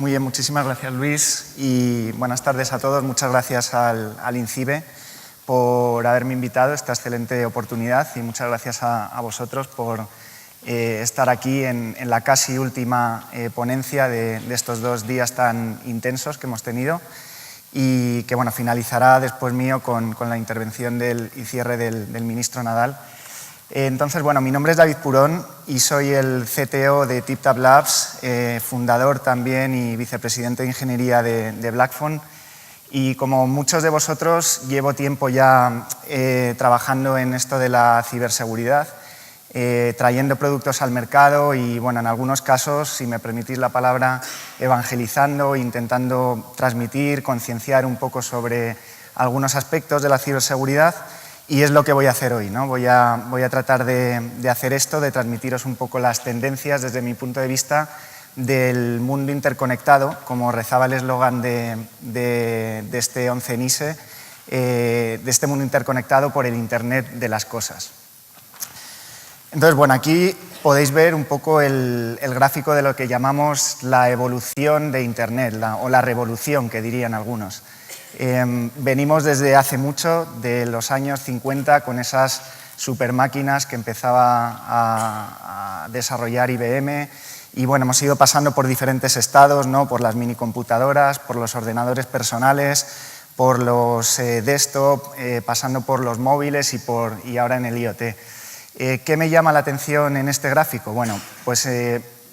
Muy bien, muchísimas gracias, Luis, y buenas tardes a todos. Muchas gracias al INCIBE por haberme invitado a esta excelente oportunidad y muchas gracias a vosotros por estar aquí en la casi última ponencia de estos 2 días tan intensos que hemos tenido y que bueno, finalizará después mío con la intervención y cierre del ministro Nadal. Entonces, bueno, mi nombre es David Purón y soy el CTO de TipTap Labs, fundador también y vicepresidente de ingeniería de Blackphone. Y como muchos de vosotros, llevo tiempo ya trabajando en esto de la ciberseguridad, trayendo productos al mercado y, bueno, en algunos casos, si me permitís la palabra, evangelizando, intentando transmitir, concienciar un poco sobre algunos aspectos de la ciberseguridad. Y es lo que voy a hacer hoy, ¿no? Voy a tratar de hacer esto, de transmitiros un poco las tendencias desde mi punto de vista del mundo interconectado, como rezaba el eslogan de este 11 NISE, de este mundo interconectado por el Internet de las cosas. Entonces, bueno, aquí podéis ver un poco el gráfico de lo que llamamos la evolución de Internet, o la revolución, que dirían algunos. Venimos desde hace mucho, de los años 50, con esas supermáquinas que empezaba a desarrollar IBM y bueno, hemos ido pasando por diferentes estados, ¿no? Por las minicomputadoras, por los ordenadores personales, por los desktop, pasando por los móviles y ahora en el IoT. ¿Qué me llama la atención en este gráfico? Bueno, pues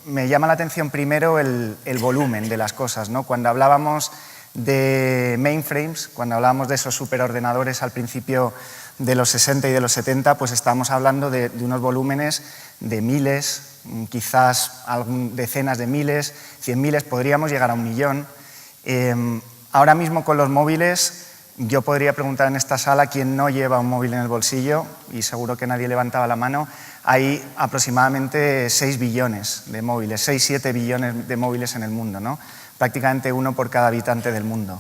me llama la atención primero el volumen de las cosas, ¿no? Cuando hablábamos de mainframes, cuando hablábamos de esos superordenadores al principio de los 60 y de los 70, pues estábamos hablando de unos volúmenes de miles, quizás decenas de miles, 100.000, podríamos llegar a 1 millón. Ahora mismo con los móviles, yo podría preguntar en esta sala quién no lleva un móvil en el bolsillo, y seguro que nadie levantaba la mano. Hay aproximadamente 6 billones de móviles, 6-7 billones de móviles en el mundo, ¿no? Prácticamente uno por cada habitante del mundo.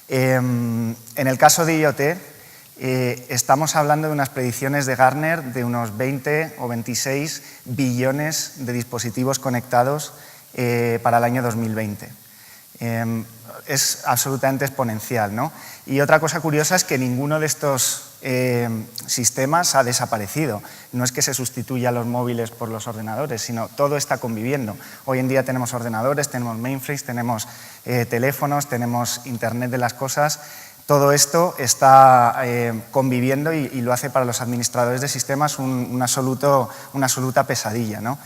En el caso de IoT, estamos hablando de unas predicciones de Gartner de unos 20 o 26 billones de dispositivos conectados para el año 2020. Es absolutamente exponencial, ¿no? Y otra cosa curiosa es que ninguno de estos sistemas ha desaparecido. No es que se sustituyan los móviles por los ordenadores, sino todo está conviviendo. Hoy en día tenemos ordenadores, tenemos mainframes, tenemos teléfonos, tenemos Internet de las cosas. Todo esto está conviviendo y lo hace para los administradores de sistemas una absoluta pesadilla, ¿no?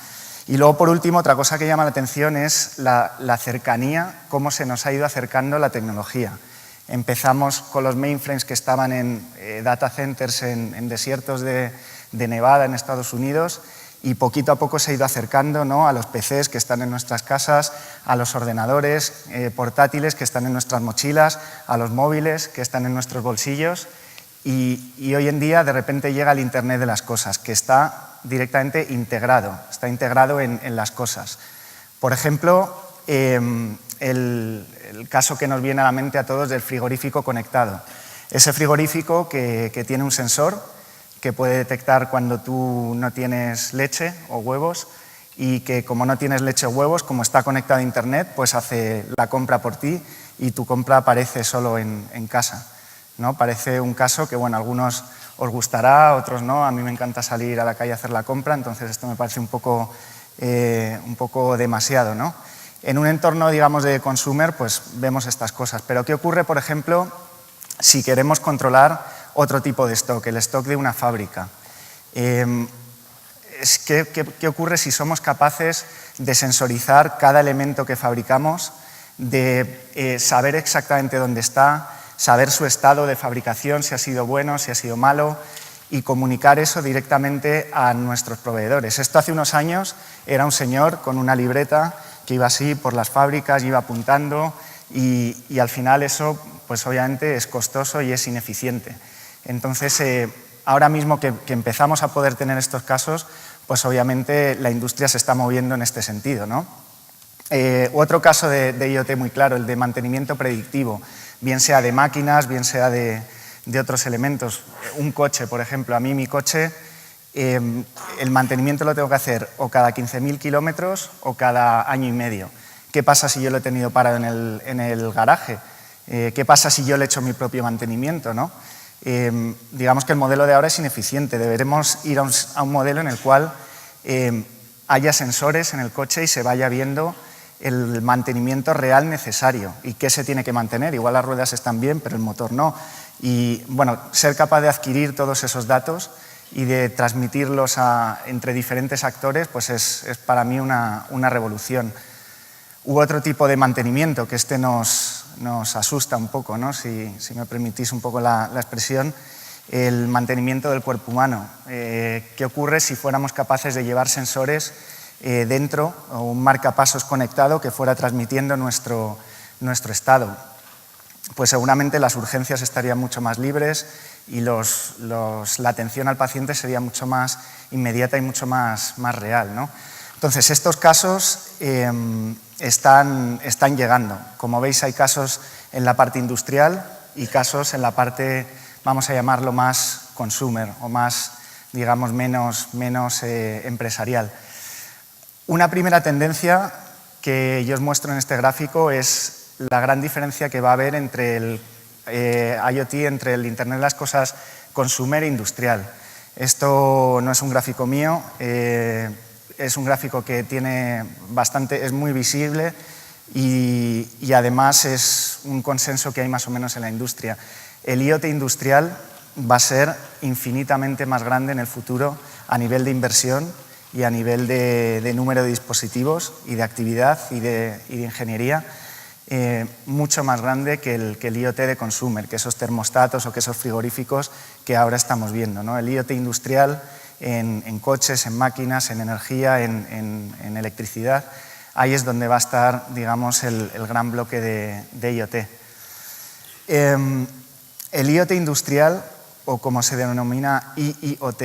Y luego, por último, otra cosa que llama la atención es la cercanía, cómo se nos ha ido acercando la tecnología. Empezamos con los mainframes que estaban en data centers en desiertos de Nevada, en Estados Unidos, y poquito a poco se ha ido acercando, ¿no?, a los PCs que están en nuestras casas, a los ordenadores portátiles que están en nuestras mochilas, a los móviles que están en nuestros bolsillos, y hoy en día de repente llega el Internet de las cosas, que está directamente integrado, está integrado en las cosas. Por ejemplo, el caso que nos viene a la mente a todos del frigorífico conectado. Ese frigorífico que tiene un sensor que puede detectar cuando tú no tienes leche o huevos y que, como no tienes leche o huevos, como está conectado a Internet, pues hace la compra por ti y tu compra aparece solo en casa, ¿no? Parece un caso que, bueno, a algunos os gustará, a otros no. A mí me encanta salir a la calle a hacer la compra, entonces esto me parece un poco demasiado, ¿no? En un entorno, digamos, de consumer, pues vemos estas cosas. Pero ¿qué ocurre, por ejemplo, si queremos controlar otro tipo de stock, el stock de una fábrica? ¿Qué ocurre si somos capaces de sensorizar cada elemento que fabricamos, de saber exactamente dónde está, saber su estado de fabricación, si ha sido bueno, si ha sido malo, y comunicar eso directamente a nuestros proveedores? Esto hace unos años era un señor con una libreta que iba así por las fábricas, iba apuntando y al final eso, pues obviamente es costoso y es ineficiente. Entonces, ahora mismo que empezamos a poder tener estos casos, pues obviamente la industria se está moviendo en este sentido, ¿no? Otro caso de IoT muy claro, el de mantenimiento predictivo, bien sea de máquinas, bien sea de otros elementos. Un coche, por ejemplo, a mí mi coche, el mantenimiento lo tengo que hacer o cada 15.000 kilómetros o cada año y medio. ¿Qué pasa si yo lo he tenido parado en el garaje? ¿Qué pasa si yo le he hecho mi propio mantenimiento, ¿no? Digamos que el modelo de ahora es ineficiente. Deberemos ir a un modelo en el cual haya sensores en el coche y se vaya viendo el mantenimiento real necesario y qué se tiene que mantener. Igual las ruedas están bien, pero el motor no. Y bueno, ser capaz de adquirir todos esos datos y de transmitirlos entre diferentes actores, pues es para mí una revolución. U otro tipo de mantenimiento, que nos asusta un poco, ¿no? Si me permitís un poco la expresión, el mantenimiento del cuerpo humano. ¿Qué ocurre si fuéramos capaces de llevar sensores dentro, o un marcapasos conectado que fuera transmitiendo nuestro estado? Pues seguramente las urgencias estarían mucho más libres y la atención al paciente sería mucho más inmediata y mucho más real, ¿no? Entonces, estos casos están llegando. Como veis, hay casos en la parte industrial y casos en la parte, vamos a llamarlo, más consumer o más, digamos, menos empresarial. Una primera tendencia que yo os muestro en este gráfico es la gran diferencia que va a haber entre el IoT, entre el Internet de las Cosas consumer e industrial. Esto no es un gráfico mío, es un gráfico que es muy visible y además es un consenso que hay más o menos en la industria. El IoT industrial va a ser infinitamente más grande en el futuro a nivel de inversión y a nivel de número de dispositivos y de actividad y de ingeniería, mucho más grande que el IoT de consumer, que esos termostatos o que esos frigoríficos que ahora estamos viendo, ¿no? El IoT industrial en coches, en máquinas, en energía, en electricidad, ahí es donde va a estar, digamos, el gran bloque de IoT. El IoT industrial, o como se denomina IIoT,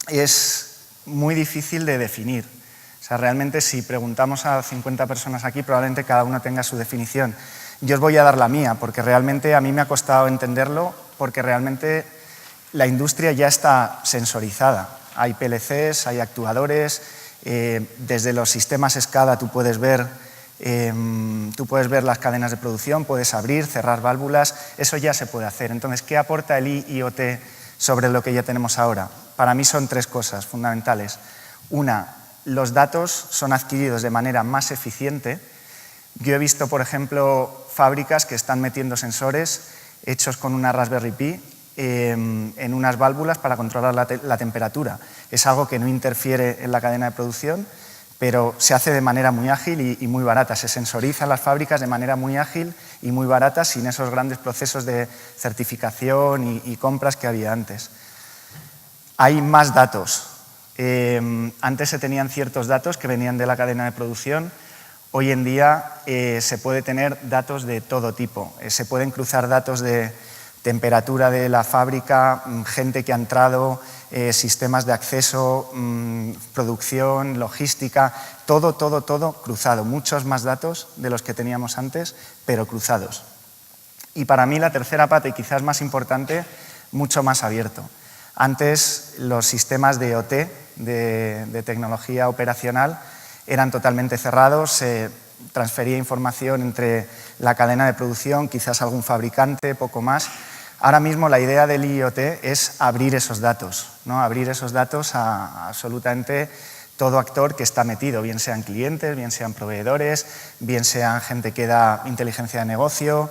es muy difícil de definir. O sea, realmente si preguntamos a 50 personas aquí, probablemente cada uno tenga su definición. Yo os voy a dar la mía, porque realmente a mí me ha costado entenderlo, porque realmente la industria ya está sensorizada. Hay PLCs, hay actuadores, desde los sistemas SCADA tú puedes ver las cadenas de producción, puedes abrir, cerrar válvulas, eso ya se puede hacer. Entonces, ¿qué aporta el IoT sobre lo que ya tenemos ahora? Para mí son tres cosas fundamentales. Una, los datos son adquiridos de manera más eficiente. Yo he visto, por ejemplo, fábricas que están metiendo sensores hechos con una Raspberry Pi en unas válvulas para controlar la temperatura. Es algo que no interfiere en la cadena de producción, pero se hace de manera muy ágil y muy barata. Se sensorizan las fábricas de manera muy ágil y muy barata, sin esos grandes procesos de certificación y compras que había antes. Hay más datos. Antes se tenían ciertos datos que venían de la cadena de producción. Hoy en día se puede tener datos de todo tipo. Se pueden cruzar datos de temperatura de la fábrica, gente que ha entrado, sistemas de acceso, producción, logística, todo cruzado. Muchos más datos de los que teníamos antes, pero cruzados. Y para mí la tercera pata, y quizás más importante, mucho más abierto. Antes los sistemas de IoT, de tecnología operacional, eran totalmente cerrados, se transfería información entre la cadena de producción, quizás algún fabricante, poco más. Ahora mismo la idea del IoT es abrir esos datos, ¿no? Abrir esos datos a absolutamente todo actor que está metido, bien sean clientes, bien sean proveedores, bien sean gente que da inteligencia de negocio,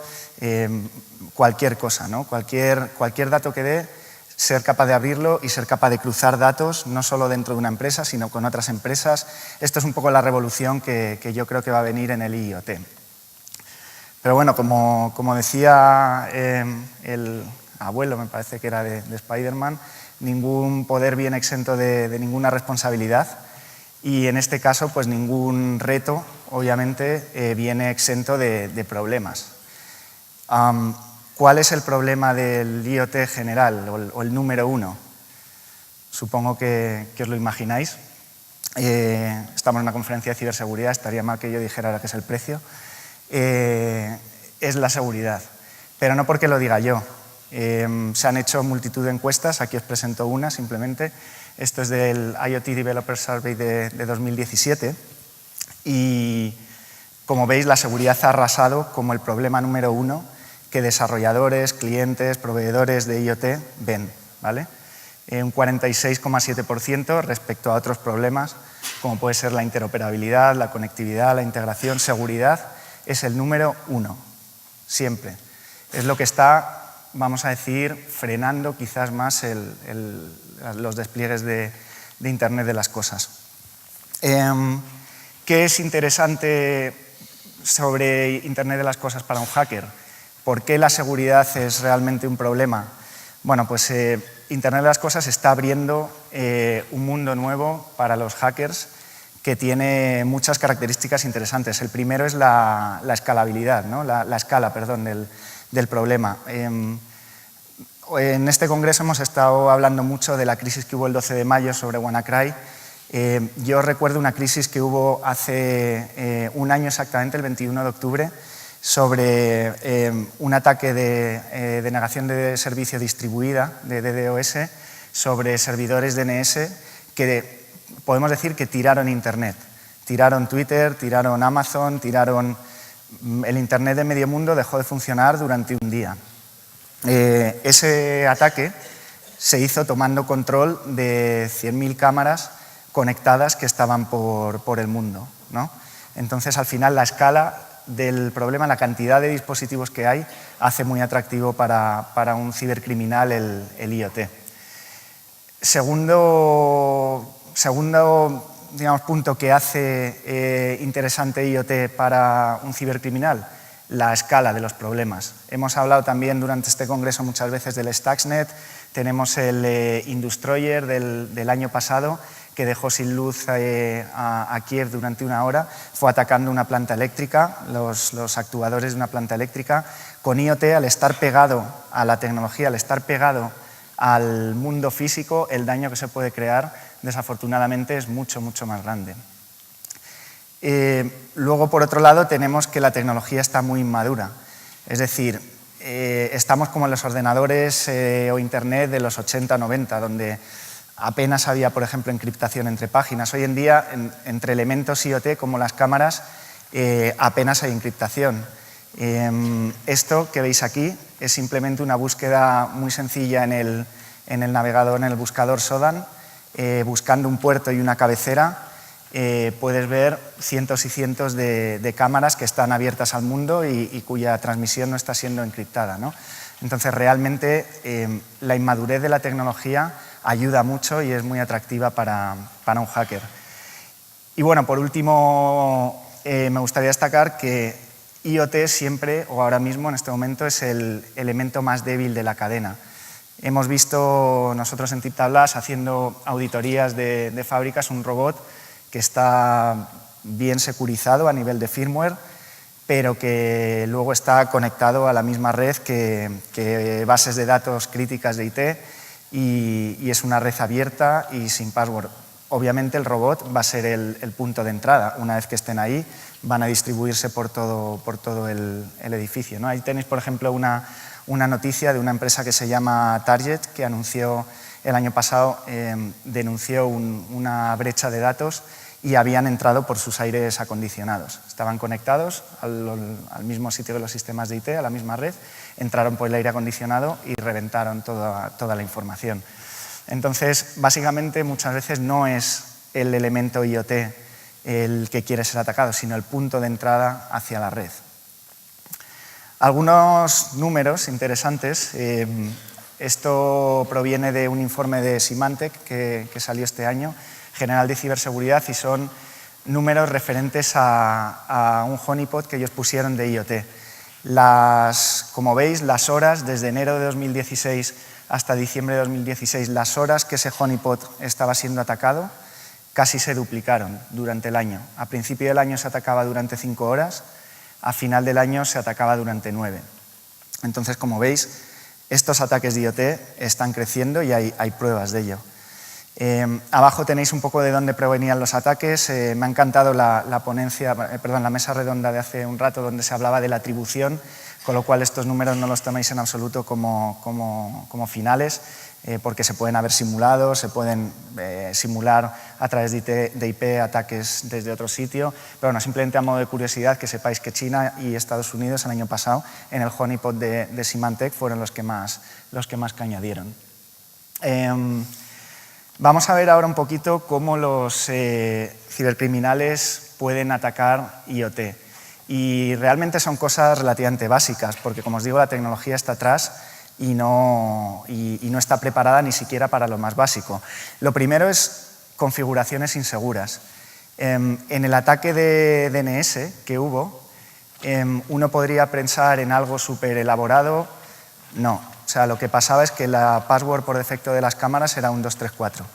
cualquier cosa, ¿no? Cualquier dato que dé, ser capaz de abrirlo y ser capaz de cruzar datos, no solo dentro de una empresa, sino con otras empresas. Esto es un poco la revolución que yo creo que va a venir en el IoT. Pero bueno, como decía el abuelo, me parece que era de Spider-Man, ningún poder viene exento de ninguna responsabilidad y en este caso pues ningún reto, obviamente, viene exento de problemas. ¿Cuál es el problema del IoT general o el número uno? Supongo que os lo imagináis. Estamos en una conferencia de ciberseguridad, estaría mal que yo dijera ahora que es el precio. Es la seguridad, pero no porque lo diga yo. Se han hecho multitud de encuestas, aquí os presento una simplemente. Esto es del IoT Developer Survey de 2017 y Como veis, la seguridad ha arrasado como el problema número 1 que desarrolladores, clientes, proveedores de IoT ven, ¿vale? Un 46,7% respecto a otros problemas, como puede ser la interoperabilidad, la conectividad, la integración, seguridad, es el número 1, siempre. Es lo que está, vamos a decir, frenando quizás más los despliegues de Internet de las cosas. ¿Qué es interesante sobre Internet de las cosas para un hacker? ¿Por qué la seguridad es realmente un problema? Bueno, pues Internet de las cosas está abriendo un mundo nuevo para los hackers que tiene muchas características interesantes. El primero es la escalabilidad, ¿no? la escala del problema. En este congreso hemos estado hablando mucho de la crisis que hubo el 12 de mayo sobre WannaCry. Yo recuerdo una crisis que hubo hace un año exactamente, el 21 de octubre, sobre un ataque de denegación de servicio distribuida, de DDoS, sobre servidores DNS que podemos decir que tiraron Internet. Tiraron Twitter, tiraron Amazon, tiraron... El Internet de medio mundo dejó de funcionar durante un día. Ese ataque se hizo tomando control de 100.000 cámaras conectadas que estaban por el mundo, ¿no? Entonces, al final, la escala del problema, la cantidad de dispositivos que hay, hace muy atractivo para un cibercriminal el IoT. Segundo digamos, punto que hace interesante IoT para un cibercriminal, la escala de los problemas. Hemos hablado también durante este congreso muchas veces del Stuxnet, tenemos el Industroyer del año pasado, que dejó sin luz a Kiev durante una hora, fue atacando una planta eléctrica, los actuadores de una planta eléctrica. Con IoT, al estar pegado a la tecnología, al estar pegado al mundo físico, el daño que se puede crear, desafortunadamente, es mucho, mucho más grande. Luego, por otro lado, tenemos que la tecnología está muy inmadura. Es decir, estamos como en los ordenadores o Internet de los 80, 90, donde apenas había, por ejemplo, encriptación entre páginas. Hoy en día, entre elementos IoT, como las cámaras, apenas hay encriptación. Esto que veis aquí es simplemente una búsqueda muy sencilla en el navegador, en el buscador Sodan. Buscando un puerto y una cabecera, puedes ver cientos y cientos de cámaras que están abiertas al mundo y cuya transmisión no está siendo encriptada, ¿no? Entonces, realmente, la inmadurez de la tecnología ayuda mucho y es muy atractiva para un hacker. Y bueno, por último, me gustaría destacar que IoT siempre, o ahora mismo en este momento, es el elemento más débil de la cadena. Hemos visto nosotros en TipTabLabs haciendo auditorías de fábricas un robot que está bien securizado a nivel de firmware, pero que luego está conectado a la misma red que bases de datos críticas de IT y es una red abierta y sin password. Obviamente el robot va a ser el punto de entrada. Una vez que estén ahí, van a distribuirse por todo el edificio, ¿no? Ahí tenéis, por ejemplo, una noticia de una empresa que se llama Target, que anunció el año pasado, denunció una brecha de datos y habían entrado por sus aires acondicionados. Estaban conectados al mismo sitio de los sistemas de IT, a la misma red, entraron por el aire acondicionado y reventaron toda la información. Entonces, básicamente, muchas veces no es el elemento IoT el que quiere ser atacado, sino el punto de entrada hacia la red. Algunos números interesantes. Esto proviene de un informe de Symantec que salió este año, General de Ciberseguridad, y son números referentes a un honeypot que ellos pusieron de IoT. Como veis, las horas, desde enero de 2016 hasta diciembre de 2016, las horas que ese honeypot estaba siendo atacado casi se duplicaron durante el año. A principio del año se atacaba durante 5 horas, a final del año se atacaba durante 9. Entonces, como veis, estos ataques de IoT están creciendo y hay pruebas de ello. Abajo tenéis un poco de dónde provenían los ataques. Me ha encantado la mesa redonda de hace un rato donde se hablaba de la atribución. con lo cual estos números no los toméis en absoluto como finales, porque se pueden haber simulado, se pueden simular a través de IP ataques desde otro sitio, pero bueno, simplemente a modo de curiosidad que sepáis que China y Estados Unidos el año pasado en el honeypot de Symantec fueron los que más cañadieron. Vamos a ver ahora un poquito cómo los cibercriminales pueden atacar IoT. Y realmente son cosas relativamente básicas, porque como os digo, la tecnología está atrás y no está preparada ni siquiera para lo más básico. Lo primero es configuraciones inseguras. En el ataque de DNS que hubo, uno podría pensar en algo súper elaborado. No, o sea, lo que pasaba es que la password por defecto de las cámaras era 1234.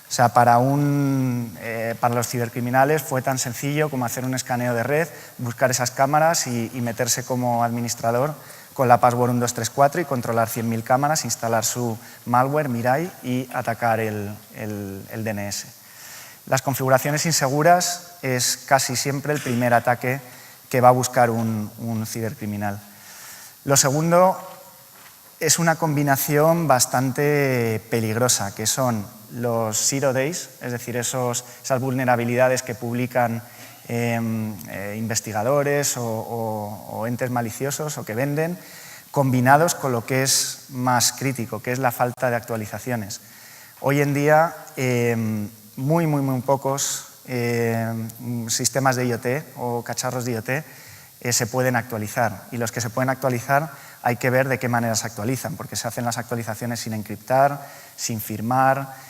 O sea, para los cibercriminales fue tan sencillo como hacer un escaneo de red, buscar esas cámaras y meterse como administrador con la password 1234 y controlar 100.000 cámaras, instalar su malware, Mirai, y atacar el DNS. Las configuraciones inseguras es casi siempre el primer ataque que va a buscar un cibercriminal. Lo segundo es una combinación bastante peligrosa, que son los zero days, es decir, esas vulnerabilidades que publican investigadores o entes maliciosos o que venden, combinados con lo que es más crítico, que es la falta de actualizaciones. Hoy en día, muy pocos sistemas de IoT o cacharros de IoT se pueden actualizar, y los que se pueden actualizar hay que ver de qué manera se actualizan, porque se hacen las actualizaciones sin encriptar, sin firmar,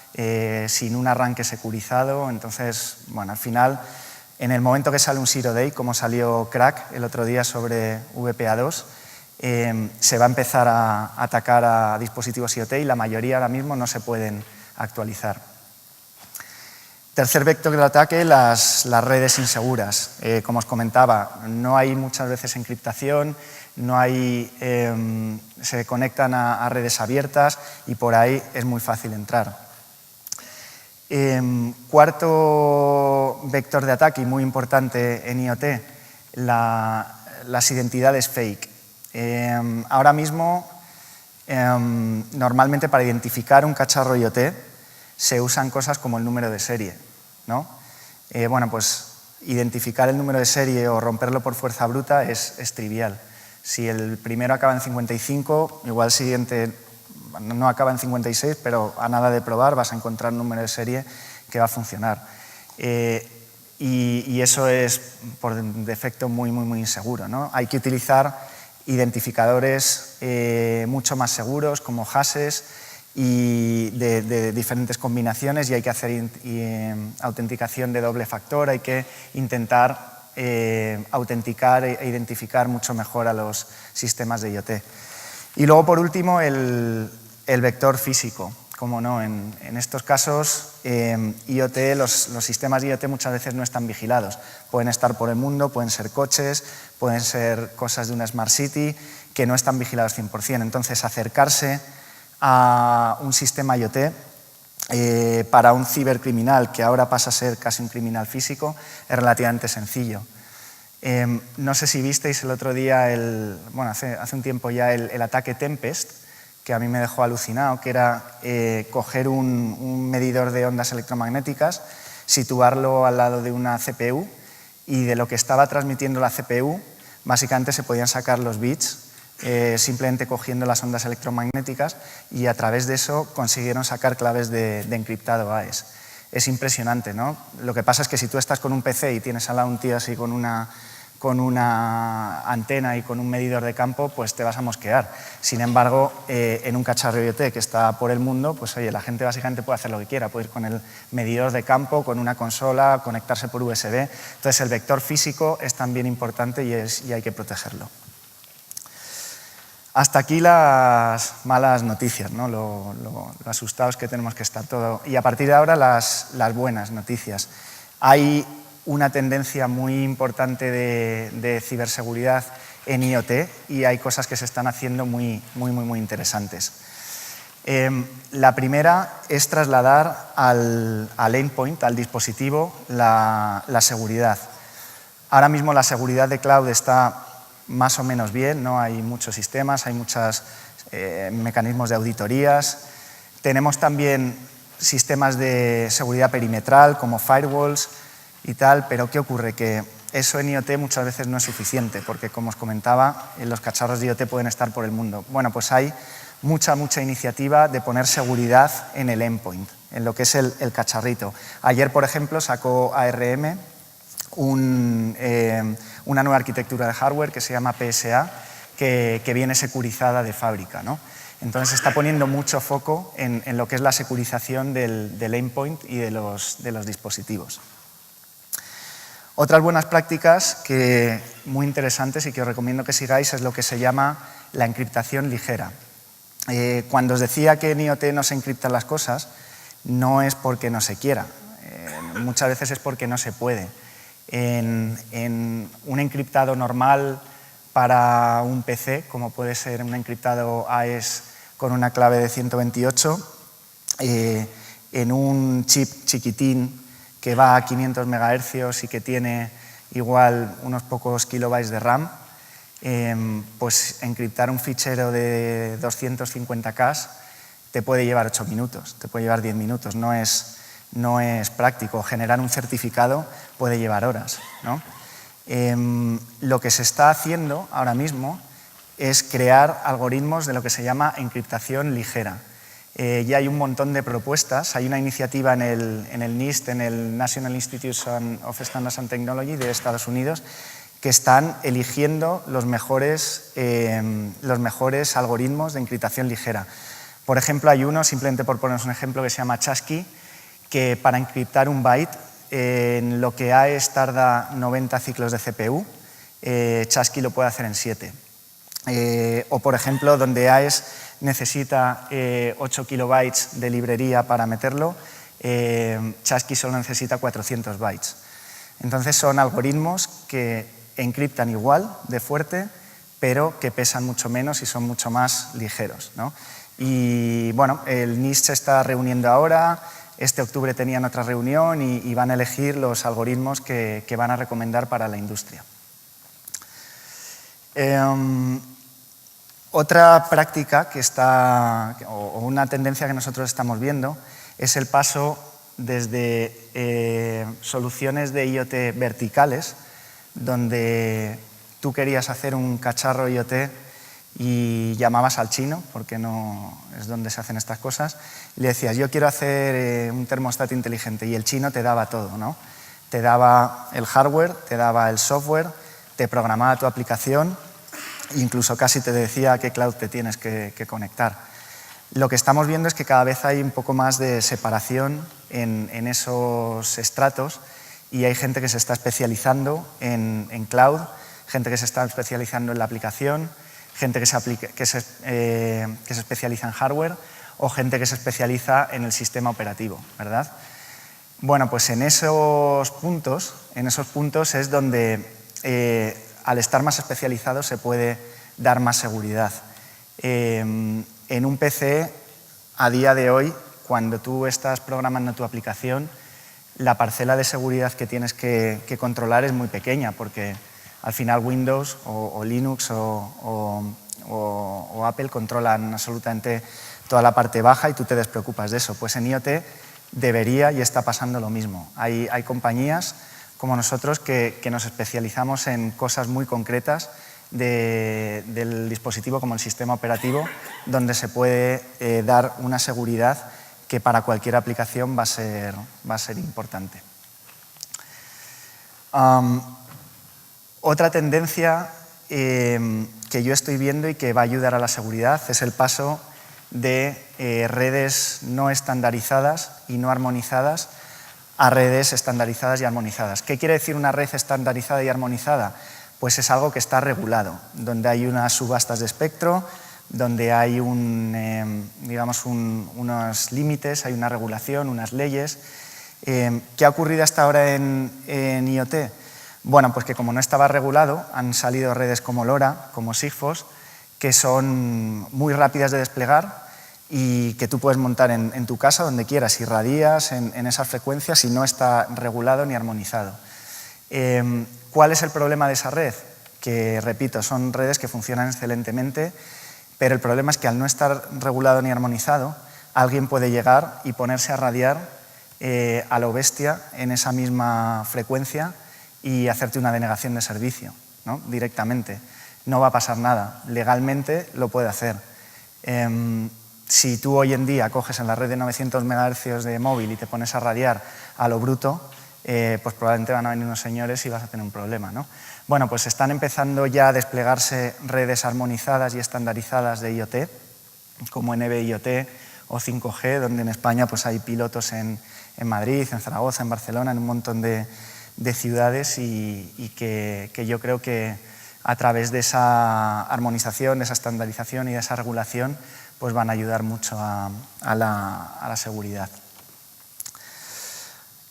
sin un arranque securizado. Entonces, bueno, al final, en el momento que sale un zero day, como salió Crack el otro día sobre VPA2, se va a empezar a atacar a dispositivos IoT y la mayoría ahora mismo no se pueden actualizar. Tercer vector del ataque, las redes inseguras. Como os comentaba, no hay muchas veces encriptación, se conectan a redes abiertas y por ahí es muy fácil entrar. Cuarto vector de ataque, y muy importante en IoT, las identidades fake. Ahora mismo, normalmente para identificar un cacharro IoT se usan cosas como el número de serie, ¿no? Bueno, pues identificar el número de serie o romperlo por fuerza bruta es trivial. Si el primero acaba en 55, igual el siguiente no acaba en 56, pero a nada de probar vas a encontrar un número de serie que va a funcionar. Y eso es, por defecto, muy inseguro, ¿no? Hay que utilizar identificadores mucho más seguros, como hashes, y de diferentes combinaciones, y hay que hacer autenticación de doble factor, hay que intentar autenticar e identificar mucho mejor a los sistemas de IoT. Y luego, por último, el vector físico. Como no, en estos casos, IoT, los sistemas de IoT muchas veces no están vigilados. Pueden estar por el mundo, pueden ser coches, pueden ser cosas de una Smart City que no están vigilados 100%. Entonces, acercarse a un sistema IoT para un cibercriminal, que ahora pasa a ser casi un criminal físico, es relativamente sencillo. No sé si visteis el otro día, hace un tiempo ya, el ataque Tempest, que a mí me dejó alucinado, que era coger un medidor de ondas electromagnéticas, situarlo al lado de una CPU, y de lo que estaba transmitiendo la CPU, básicamente se podían sacar los bits simplemente cogiendo las ondas electromagnéticas, y a través de eso consiguieron sacar claves de encriptado AES. Es impresionante, ¿no? Lo que pasa es que si tú estás con un PC y tienes al lado un tío así con una antena y con un medidor de campo, pues te vas a mosquear. Sin embargo, en un cacharro IoT que está por el mundo, pues oye, la gente básicamente puede hacer lo que quiera, puede ir con el medidor de campo, con una consola, conectarse por USB. Entonces, el vector físico es también importante y hay que protegerlo. Hasta aquí las malas noticias, ¿no? Lo asustados que tenemos que estar todo. Y a partir de ahora las buenas noticias. Hay una tendencia muy importante de ciberseguridad en IoT y hay cosas que se están haciendo muy interesantes. La primera es trasladar al endpoint, al dispositivo, la seguridad. Ahora mismo la seguridad de cloud está más o menos bien, ¿no? Hay muchos sistemas, hay muchos mecanismos de auditorías. Tenemos también sistemas de seguridad perimetral como firewalls y tal, pero ¿qué ocurre? Que eso en IoT muchas veces no es suficiente, porque como os comentaba, los cacharros de IoT pueden estar por el mundo. Bueno, pues hay mucha iniciativa de poner seguridad en el endpoint, en lo que es el cacharrito. Ayer, por ejemplo, sacó ARM una nueva arquitectura de hardware que se llama PSA, que viene securizada de fábrica, ¿no? Entonces se está poniendo mucho foco en lo que es la securización del endpoint y de los dispositivos. Otras buenas prácticas muy interesantes y que os recomiendo que sigáis es lo que se llama la encriptación ligera. Cuando os decía que en IoT no se encriptan las cosas, no es porque no se quiera, muchas veces es porque no se puede. En un encriptado normal para un PC, como puede ser un encriptado AES con una clave de 128, en un chip chiquitín que va a 500 MHz y que tiene igual unos pocos kilobytes de RAM, pues encriptar un fichero de 250K te puede llevar 8 minutos, te puede llevar 10 minutos, no es práctico. Generar un certificado puede llevar horas, ¿no? Lo que se está haciendo ahora mismo es crear algoritmos de lo que se llama encriptación ligera. Ya hay un montón de propuestas. Hay una iniciativa en el NIST, en el National Institute of Standards and Technology de Estados Unidos, que están eligiendo los mejores algoritmos de encriptación ligera. Por ejemplo, hay uno, simplemente por poneros un ejemplo, que se llama Chasqui, que para encriptar un byte, en lo que AES tarda 90 ciclos de CPU, Chasqui lo puede hacer en 7. O, por ejemplo, donde AES necesita 8 kilobytes de librería para meterlo, Chasqui solo necesita 400 bytes. Entonces son algoritmos que encriptan igual de fuerte, pero que pesan mucho menos y son mucho más ligeros, ¿no? Y bueno, el NIST se está reuniendo ahora. Este octubre tenían otra reunión y van a elegir los algoritmos que van a recomendar para la industria. Otra práctica o una tendencia que nosotros estamos viendo es el paso desde soluciones de IoT verticales, donde tú querías hacer un cacharro IoT y llamabas al chino, porque no es donde se hacen estas cosas, y le decías, yo quiero hacer un termostato inteligente, y el chino te daba todo, ¿no? Te daba el hardware, te daba el software, te programaba tu aplicación, incluso casi te decía a qué cloud te tienes que conectar. Lo que estamos viendo es que cada vez hay un poco más de separación en esos estratos y hay gente que se está especializando en cloud, gente que se está especializando en la aplicación, gente que se especializa en hardware o gente que se especializa en el sistema operativo, ¿verdad? Bueno, pues en esos puntos es donde al estar más especializado se puede dar más seguridad. En un PC, a día de hoy, cuando tú estás programando tu aplicación, la parcela de seguridad que tienes que controlar es muy pequeña, porque al final Windows o Linux o Apple controlan absolutamente toda la parte baja y tú te despreocupas de eso. Pues en IoT debería y está pasando lo mismo. Hay compañías como nosotros que nos especializamos en cosas muy concretas del dispositivo, como el sistema operativo, donde se puede dar una seguridad que para cualquier aplicación va a ser importante. Otra tendencia que yo estoy viendo y que va a ayudar a la seguridad es el paso de redes no estandarizadas y no armonizadas a redes estandarizadas y armonizadas. ¿Qué quiere decir una red estandarizada y armonizada? Pues es algo que está regulado, donde hay unas subastas de espectro, donde hay unos límites, hay una regulación, unas leyes. ¿Qué ha ocurrido hasta ahora en IoT? Bueno, pues que como no estaba regulado, han salido redes como LoRa, como Sigfox, que son muy rápidas de desplegar y que tú puedes montar en tu casa donde quieras, irradias en esas frecuencias y no está regulado ni armonizado. ¿Cuál es el problema de esa red? que, repito, son redes que funcionan excelentemente, pero el problema es que al no estar regulado ni armonizado, alguien puede llegar y ponerse a radiar a lo bestia en esa misma frecuencia y hacerte una denegación de servicio, ¿no? Directamente. No va a pasar nada. Legalmente lo puede hacer. Si tú hoy en día coges en la red de 900 MHz de móvil y te pones a radiar a lo bruto, pues probablemente van a venir unos señores y vas a tener un problema, ¿no? Bueno, pues están empezando ya a desplegarse redes armonizadas y estandarizadas de IoT, como NB-IoT o 5G, donde en España pues hay pilotos en Madrid, en Zaragoza, en Barcelona, en un montón de ciudades y que yo creo que a través de esa armonización, de esa estandarización y de esa regulación pues van a ayudar mucho a la seguridad.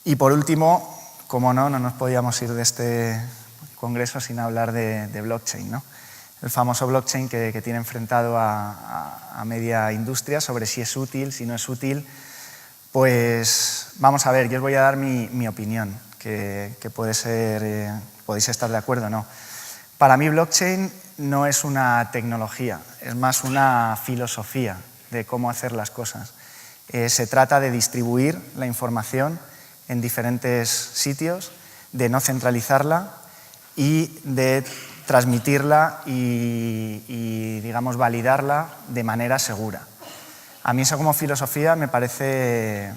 Y por último, como no nos podíamos ir de este congreso sin hablar de blockchain, ¿no? El famoso blockchain que tiene enfrentado a media industria sobre si es útil, si no es útil. Pues vamos a ver, yo os voy a dar mi opinión, que puede ser, podéis estar de acuerdo o no. Para mí blockchain no es una tecnología, es más una filosofía de cómo hacer las cosas. Se trata de distribuir la información en diferentes sitios, de no centralizarla y de transmitirla y digamos, validarla de manera segura. A mí eso como filosofía me parece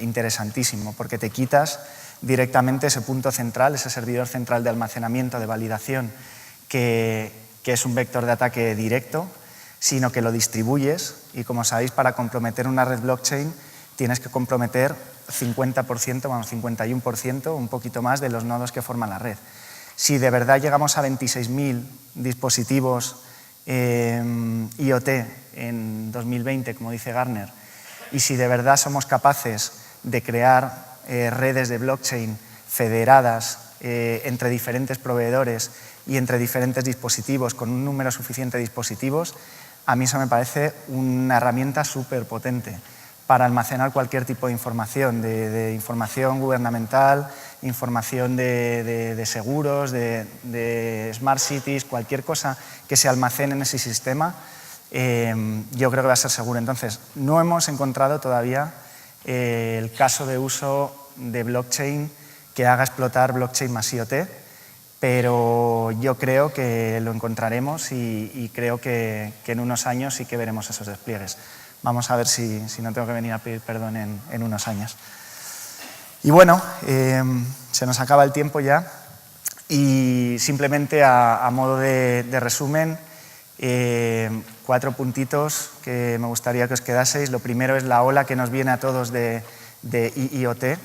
interesantísimo, porque te quitas directamente ese punto central, ese servidor central de almacenamiento, de validación, que es un vector de ataque directo, sino que lo distribuyes y, como sabéis, para comprometer una red blockchain tienes que comprometer 50%, vamos, 51%, un poquito más de los nodos que forman la red. Si de verdad llegamos a 26.000 dispositivos IoT en 2020, como dice Gartner, y si de verdad somos capaces de crear redes de blockchain federadas entre diferentes proveedores y entre diferentes dispositivos, con un número suficiente de dispositivos, a mí eso me parece una herramienta súper potente para almacenar cualquier tipo de información, de información gubernamental, información de seguros, de smart cities, cualquier cosa que se almacene en ese sistema, yo creo que va a ser seguro. Entonces, no hemos encontrado todavía el caso de uso de blockchain que haga explotar blockchain más IoT, pero yo creo que lo encontraremos y creo que en unos años sí que veremos esos despliegues. Vamos a ver si no tengo que venir a pedir perdón en unos años. Y bueno, se nos acaba el tiempo ya y simplemente a modo de resumen, 4 puntitos que me gustaría que os quedaseis. Lo primero es la ola que nos viene a todos de IoT,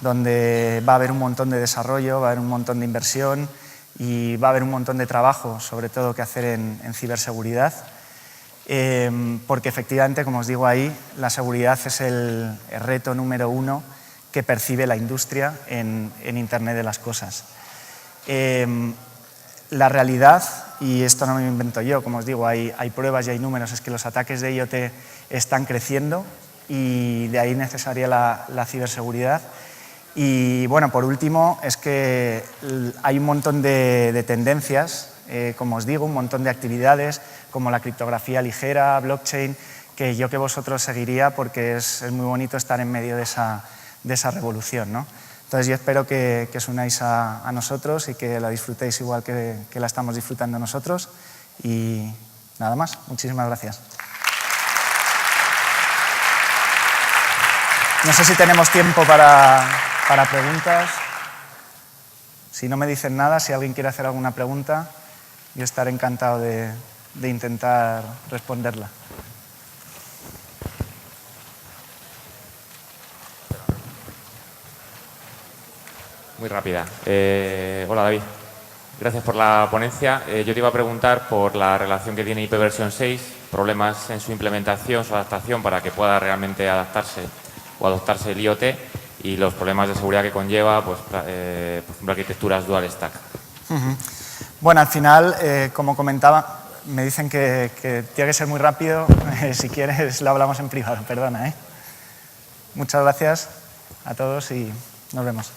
donde va a haber un montón de desarrollo, va a haber un montón de inversión y va a haber un montón de trabajo, sobre todo, que hacer en ciberseguridad. Porque efectivamente, como os digo ahí, la seguridad es el reto número 1 que percibe la industria en Internet de las cosas. La realidad, y esto no me lo invento yo, como os digo, hay pruebas y hay números, es que los ataques de IoT están creciendo y de ahí necesaria la ciberseguridad. Y bueno, por último, es que hay un montón de tendencias, como os digo, un montón de actividades como la criptografía ligera, blockchain, que vosotros seguiría porque es muy bonito estar en medio de esa revolución, ¿no? Entonces yo espero que os unáis a nosotros y que la disfrutéis igual que la estamos disfrutando nosotros y nada más, muchísimas gracias. No sé si tenemos tiempo para preguntas. Si no me dicen nada, si alguien quiere hacer alguna pregunta, yo estaré encantado de intentar responderla. Muy rápida. Hola, David. Gracias por la ponencia. Yo te iba a preguntar por la relación que tiene IPv6, problemas en su implementación, su adaptación para que pueda realmente adaptarse o adoptarse el IoT y los problemas de seguridad que conlleva, pues, por ejemplo, arquitecturas dual stack. Bueno, al final, como comentaba, me dicen que tiene que ser muy rápido. Si quieres, lo hablamos en privado, perdona, ¿eh? Muchas gracias a todos y nos vemos.